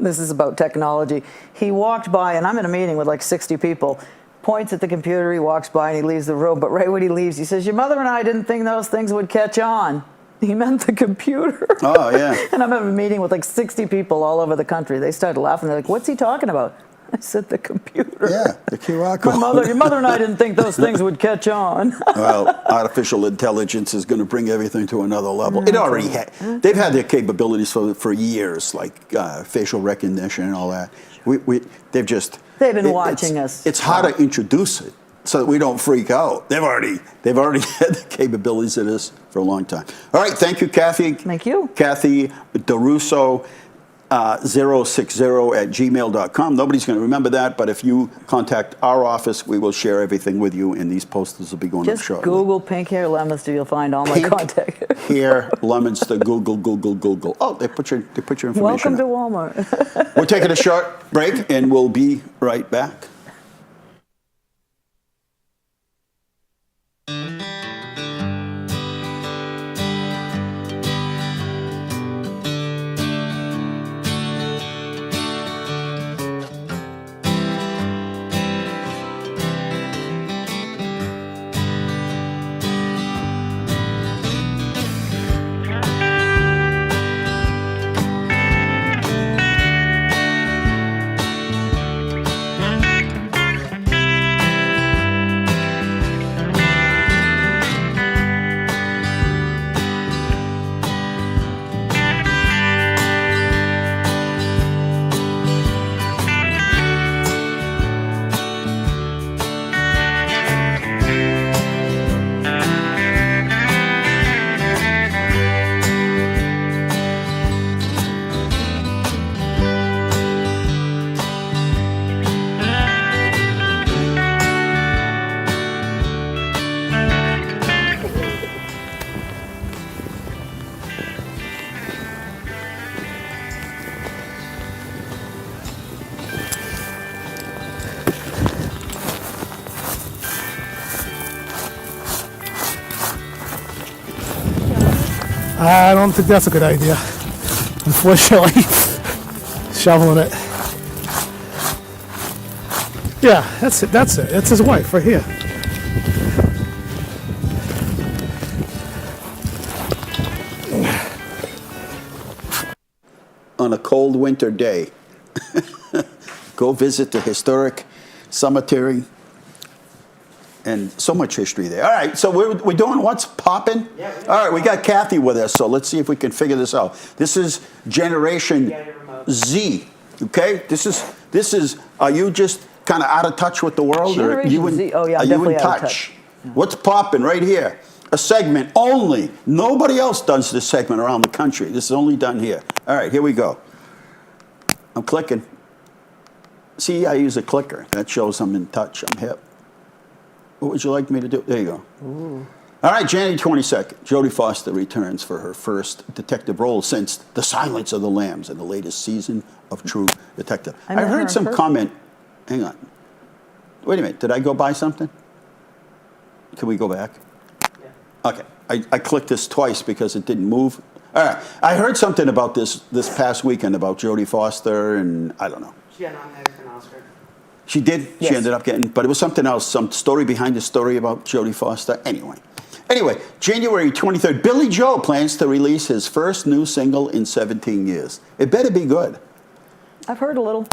this is about technology, he walked by, and I'm in a meeting with like 60 people, points at the computer, he walks by and he leaves the room, but right when he leaves, he says, your mother and I didn't think those things would catch on. He meant the computer. Oh, yeah. And I'm having a meeting with like 60 people all over the country. They started laughing. They're like, what's he talking about? I said, the computer. Yeah, the QR code. Your mother and I didn't think those things would catch on. Well, artificial intelligence is going to bring everything to another level. It already had. They've had their capabilities for years, like facial recognition and all that. They've been watching us. It's how to introduce it so that we don't freak out. They've already had the capabilities of this for a long time. All right, thank you, Kathy. Thank you. Kathy DiRusso. 060@gmail.com. Nobody's going to remember that, but if you contact our office, we will share everything with you, and these posters will be going up Just shortly. Google Pink Hair Leominster. You'll find all my contact. Hair Leominster. Google. Oh, they put your information. Welcome to up. Walmart. We're taking a short break, and we'll be right back. I don't think that's a good idea. Unfortunately, shoveling it. Yeah, that's it. That's his wife right here. On a cold winter day, go visit the historic cemetery. And so much history there. All right, so we're doing what's popping? Yeah, all right, we got Kathy with us, so let's see if we can figure this out. This is Generation Z, okay? This is. Are you just kind of out of touch with the world, or you in? Z. Oh yeah, are you definitely in out of touch? Yeah. What's popping right here? A segment only. Nobody else does this segment around the country. This is only done here. All right, here we go. I'm clicking. See, I use a clicker. That shows I'm in touch. I'm hip. What would you like me to do? There you go. Ooh. All right, January 22nd, Jodie Foster returns for her first detective role since The Silence of the Lambs in the latest season of True Detective. I heard some comment. Hang on. Wait a minute. Did I go buy something? Can we go back? Yeah. Okay. I clicked this twice because it didn't move. All right. I heard something about this past weekend about Jodie Foster, and I don't know. She got nominated for an Oscar. She did. Yes. She ended up getting, but it was something else, some story behind the story about Jodie Foster. Anyway, January 23rd, Billy Joel plans to release his first new single in 17 years. It better be good. I've heard a little.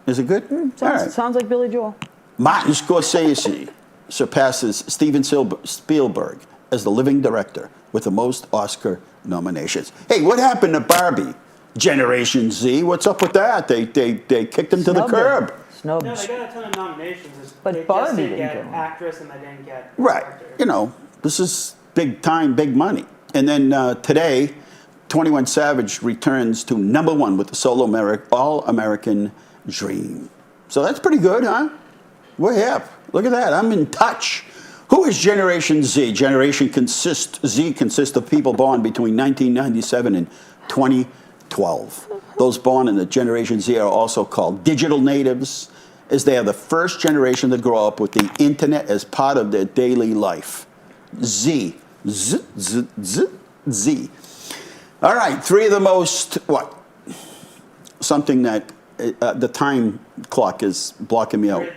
Is it good? All right. Sounds like Billy Joel. Martin Scorsese surpasses Steven Spielberg as the living director with the most Oscar nominations. Hey, what happened to Barbie? Generation Z, what's up with that? They kicked him to the curb. Snubbed. No, they got a ton of nominations. But they Barbie just didn't didn't get get one. actress and they didn't get Right. director. You know, this is big time, big money. And then today, 21 Savage returns to #1 with the solo All-American Dream. So that's pretty good, huh? We're hip. Look at that. I'm in touch. Who is Generation Z? Z consists of people born between 1997 and 2012. Those born in the Generation Z are also called digital natives, as they are the first generation to grow up with the internet as part of their daily life. Z. All right, three of the most, something that the time clock is blocking me out.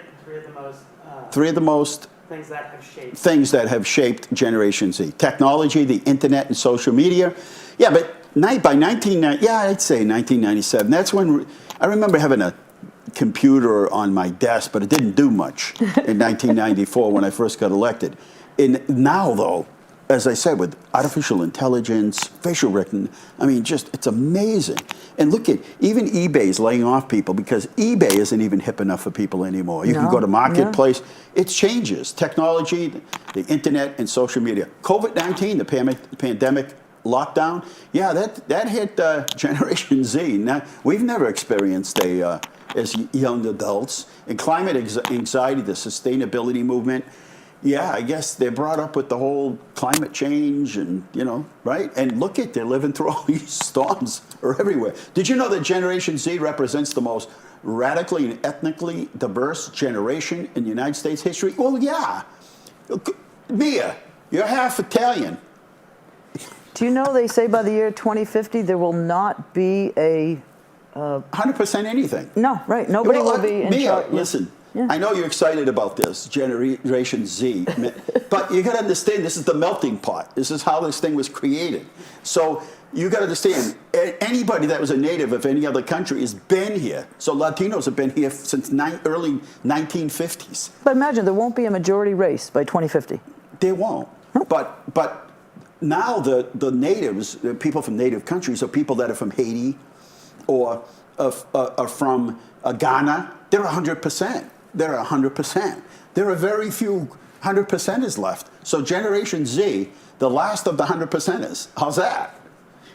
Three of the most things that have shaped Generation Z. Technology, the internet, and social media. Yeah, but by 1997, that's when I remember having a computer on my desk, but it didn't do much in 1994 when I first got elected. And now, though, as I said, with artificial intelligence, facial recognition, I mean, it's amazing. And look at, even eBay's laying off people because eBay isn't even hip enough for people anymore. You can go to Marketplace. Yeah. It changes. Technology, the internet, and social media. COVID-19, the pandemic lockdown, yeah, that hit Generation Z. Now, we've never experienced as young adults. And climate anxiety, the sustainability movement, yeah, I guess they're brought up with the whole climate change and, right? And look they're living through all these storms are everywhere. Did you know that Generation Z represents the most radically and ethnically diverse generation in United States history? Well, yeah. Mia, you're half Italian. Do you know they say by the year 2050 there will not be a 100% anything. No, right. Nobody will be in Mia, charge. listen. Yeah. I know you're excited about this, Generation Z, but you got to understand this is the melting pot. This is how this thing was created. So you got to understand, anybody that was a native of any other country has been here. So Latinos have been here since early 1950s. But imagine there won't be a majority race by 2050. There won't. But now the natives, the people from native countries, are people that are from Haiti or are from Ghana. They're 100%. They're 100%. There are very few 100%ers left. So Generation Z, the last of the 100%ers. How's that?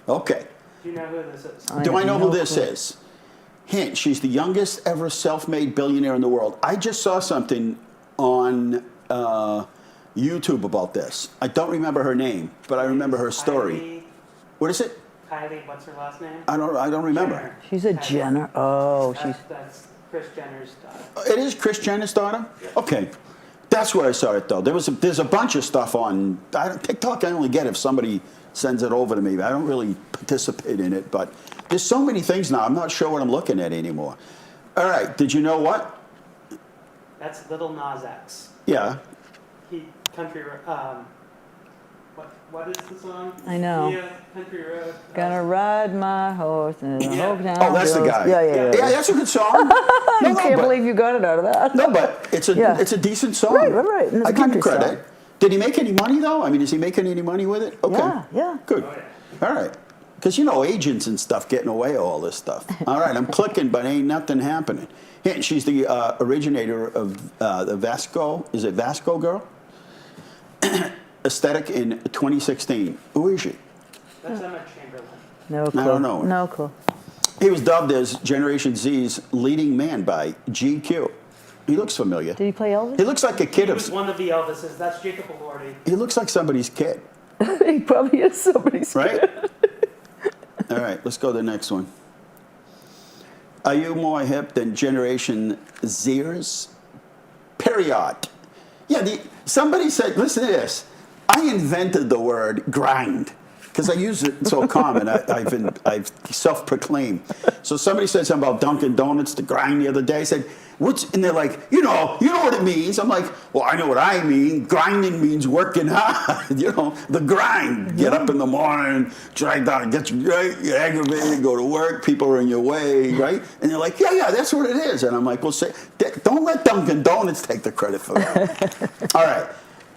Okay. Do you know who this is? Do I know who this is? Hint, she's the youngest ever self-made billionaire in the world. I just saw something on YouTube about this. I don't remember her name, but I remember her story. Kylie, what is it? Kylie, what's her last name? I don't remember. Jenner. She's a Jenner. Oh, That's Kris Jenner's daughter. It is Kris Jenner's daughter? Okay. That's where I saw it, though. There's a bunch of stuff on TikTok. I only get if somebody sends it over to me. I don't really participate in it, but there's so many things now. I'm not sure what I'm looking at anymore. All right. Did you know what? That's Little Nas X. Yeah. What is the song? I know. Country Road. Gonna ride my horse and hope down. Oh, that's the guy. Yeah, that's a good song. I can't believe you got it out of that. No, but it's a decent song. Right. And it's I a give him country credit. song. Did he make any money, though? I mean, is he making any money with it? Okay. Yeah. Good. All right. Because, agents and stuff getting away with all this stuff. All right, I'm clicking, but ain't nothing happening. Yeah, she's the originator of the Vasco. Is it Vasco Girl? Aesthetic in 2016. Who is she? That's Emma Chamberlain. No clue. I don't know. No clue. He was dubbed as Generation Z's leading man by GQ. He looks familiar. Did he play Elvis? He looks like a kid He of. was one of the Elvises. That's Jacob Elordi. He looks like somebody's kid. He probably is somebody's Right? kid. All right, let's go to the next one. Are you more hip than Generation Zers? Period. Yeah, somebody said, listen to this. I invented the word grind because I use it so common. I've self-proclaimed. So somebody said something about Dunkin' Donuts, the grind the other day. I said, and they're like, you know what it means. I'm like, well, I know what I mean. Grinding means working hard. The grind. Get up in the morning, drive down, get you're aggravated, go to work, people are in your way, right? And they're like, yeah, that's what it is. And I'm like, well, don't let Dunkin' Donuts take the credit for that. All right.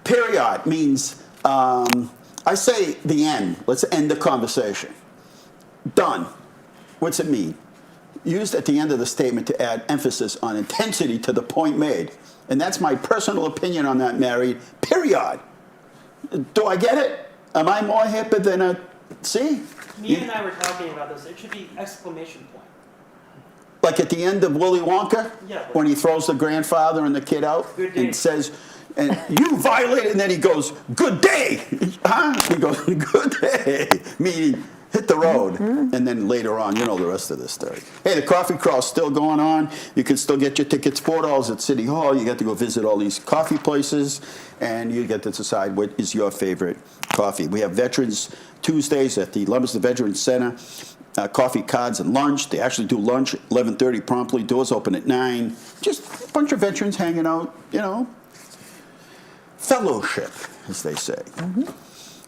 Period means, I say the end. Let's end the conversation. Done. What's it mean? Used at the end of the statement to add emphasis on intensity to the point made. And that's my personal opinion on that, Mary. Period. Do I get it? Am I more hipper than a... See? Me and I were talking about this. It should be exclamation point. Like at the end of Willy Wonka? Yeah. When he throws the grandfather and the kid out and says, and you violated, and then he goes, good day. Huh? He goes, good day. Meaning, hit the road. And then later on, you know the rest of the story. Hey, the coffee crawl's still going on. You can still get your tickets, $4 at City Hall. You get to go visit all these coffee places, and you get to decide what is your favorite coffee. We have Veterans Tuesdays at the Leominster Veterans Center. Coffee, cards, and lunch. They actually do lunch 11:30 promptly. Doors open at 9. Just a bunch of veterans hanging out, fellowship, as they say.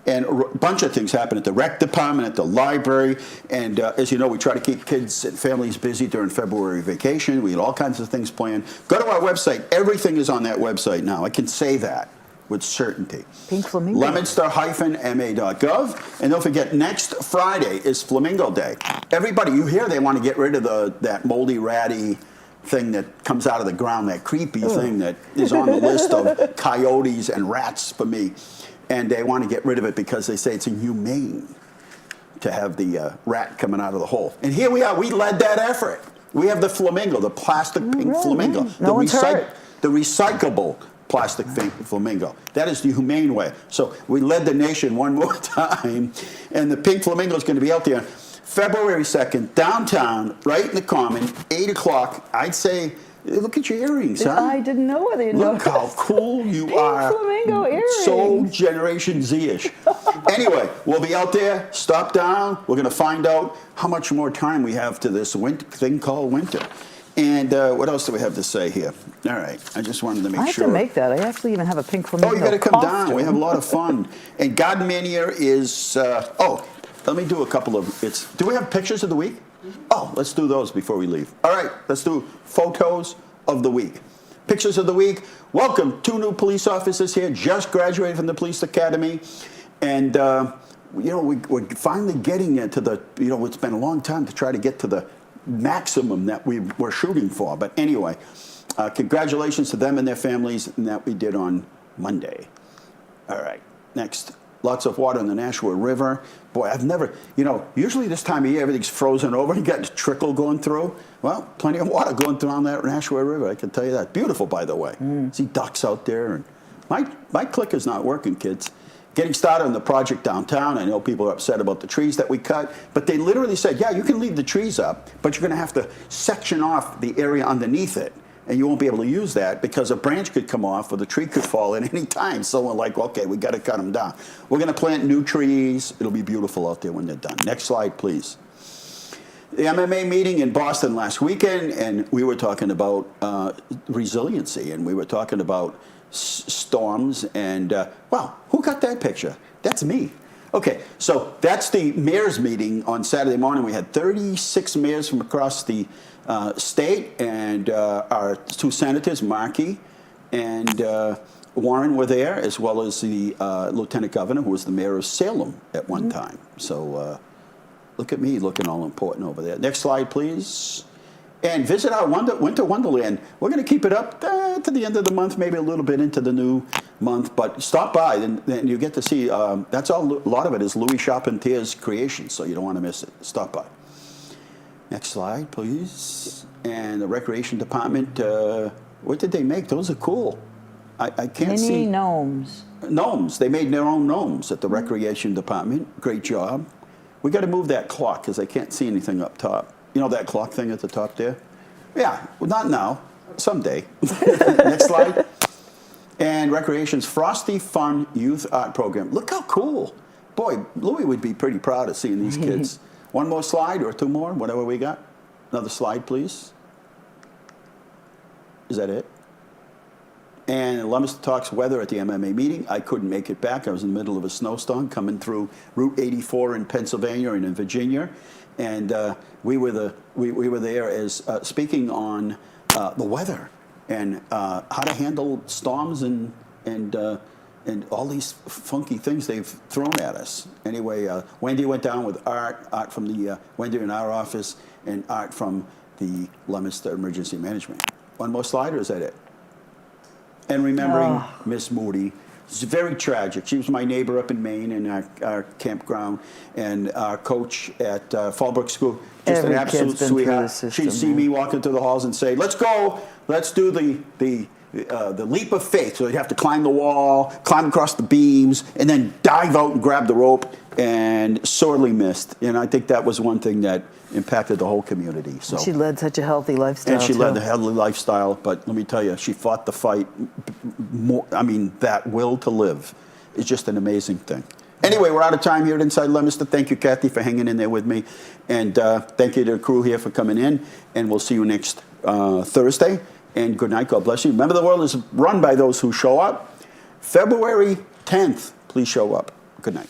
And a bunch of things happen at the rec department, at the library, and as you know, we try to keep kids and families busy during February vacation. We had all kinds of things planned. Go to our website. Everything is on that website now. I can say that with certainty. Pink Flamingo. Leominster-ma.gov. And don't forget, next Friday is Flamingo Day. Everybody, you hear they want to get rid of that moldy, ratty thing that comes out of the ground, that creepy thing that is on the list of coyotes and rats for me. And they want to get rid of it because they say it's inhumane to have the rat coming out of the hole. And here we are. We led that effort. We have the flamingo, the plastic pink flamingo. No one's hurt. The recyclable plastic flamingo. That is the humane way. So we led the nation one more time. And the pink flamingo is going to be out there February 2nd, downtown, right in the Common, 8 o'clock. I'd say, look at your earrings, huh? I didn't know whether you know. Look how cool you Pink are. flamingo earrings. So Generation Z-ish. Anyway, we'll be out there. Stop down. We're going to find out how much more time we have to this thing called winter. And what else do we have to say here? All right. I just wanted to make sure. I have to make that. I actually even have a pink flamingo. Oh, you got to come costume. down. We have a lot of fun. And Garden Mania is, let me do a couple of, do we have pictures of the week? Oh, let's do those before we leave. All right, let's do photos of the week. Pictures of the week. Welcome, 2 new police officers here, just graduated from the police academy. And, we're finally getting into the, it's been a long time to try to get to the maximum that we were shooting for. But anyway, congratulations to them and their families, and that we did on Monday. All right, next. Lots of water in the Nashua River. Boy, I've never, usually this time of year, everything's frozen over. You got a trickle going through. Well, plenty of water going through on that Nashua River, I can tell you that. Beautiful, by the way. See ducks out there. And my clicker's not working, kids. Getting started on the project downtown. I know people are upset about the trees that we cut, but they literally said, yeah, you can leave the trees up, but you're going to have to section off the area underneath it. And you won't be able to use that because a branch could come off or the tree could fall at any time. So we're like, okay, we got to cut them down. We're going to plant new trees. It'll be beautiful out there when they're done. Next slide, please. The MMA meeting in Boston last weekend, and we were talking about resiliency, and we were talking about storms. And, who got that picture? That's me. Okay, so that's the mayor's meeting on Saturday morning. We had 36 mayors from across the state, and our 2 senators, Markey and Warren, were there, as well as the lieutenant governor, who was the mayor of Salem at one time. So look at me looking all important over there. Next slide, please. And visit our Winter Wonderland. We're going to keep it up to the end of the month, maybe a little bit into the new month. But stop by, and you get to see. That's all. A lot of it is Louis Charpentier's creation, so you don't want to miss it. Stop by. Next slide, please. And the Recreation Department What did they make? Those are cool. I can't see. Mini gnomes. Gnomes. They made their own gnomes at the recreation department. Great job. We got to move that clock because I can't see anything up top. You know that clock thing at the top there? Yeah, well, not now. Someday. Next slide. And Recreation's Frosty Fun Youth Art Program. Look how cool. Boy, Louis would be pretty proud of seeing these kids. One more slide or two more, whatever we got. Another slide, please. Is that it? And Leominster Talks weather at the MMA meeting. I couldn't make it back. I was in the middle of a snowstorm coming through Route 84 in Pennsylvania and in Virginia. And we were there as speaking on the weather and how to handle storms and all these funky things they've thrown at us. Anyway, Wendy went down with art from the Wendy in our office, and art from the Leominster Emergency Management. One more slide, or is that it? And remembering Miss Moody. It's very tragic. She was my neighbor up in Maine in our campground, and our coach at Fallbrook School. Just Every an absolute kid's been sweetheart. through the system, She'd see me walking through the halls and say, "Let's go. Let's do the leap of faith." So you'd have to climb the wall, climb across the beams, and then dive out and grab the rope. And sorely missed. And I think that was one thing that impacted the whole community. So She led such a healthy lifestyle. and she led the too. healthy lifestyle. But let me tell you, she fought the fight. More, I mean, that will to live is just an amazing thing. Anyway, we're out of time here at Inside Leominster. Thank you, Kathy, for hanging in there with me. And thank you to the crew here for coming in. And we'll see you next Thursday. And good night. God bless you. Remember, the world is run by those who show up. February 10th, please show up. Good night.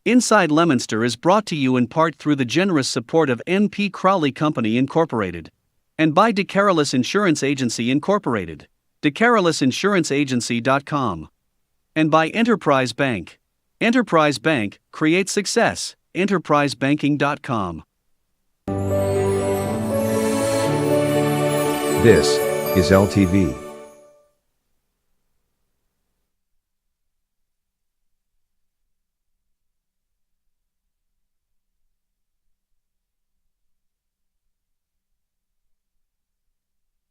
Inside Leominster is brought to you in part through the generous support of N.P. Crowley Company Incorporated and by DiCarolus Insurance Agency Incorporated, DiCarolus.com, and by Enterprise Bank. Enterprise Bank creates success. EnterpriseBanking.com. This is LTV.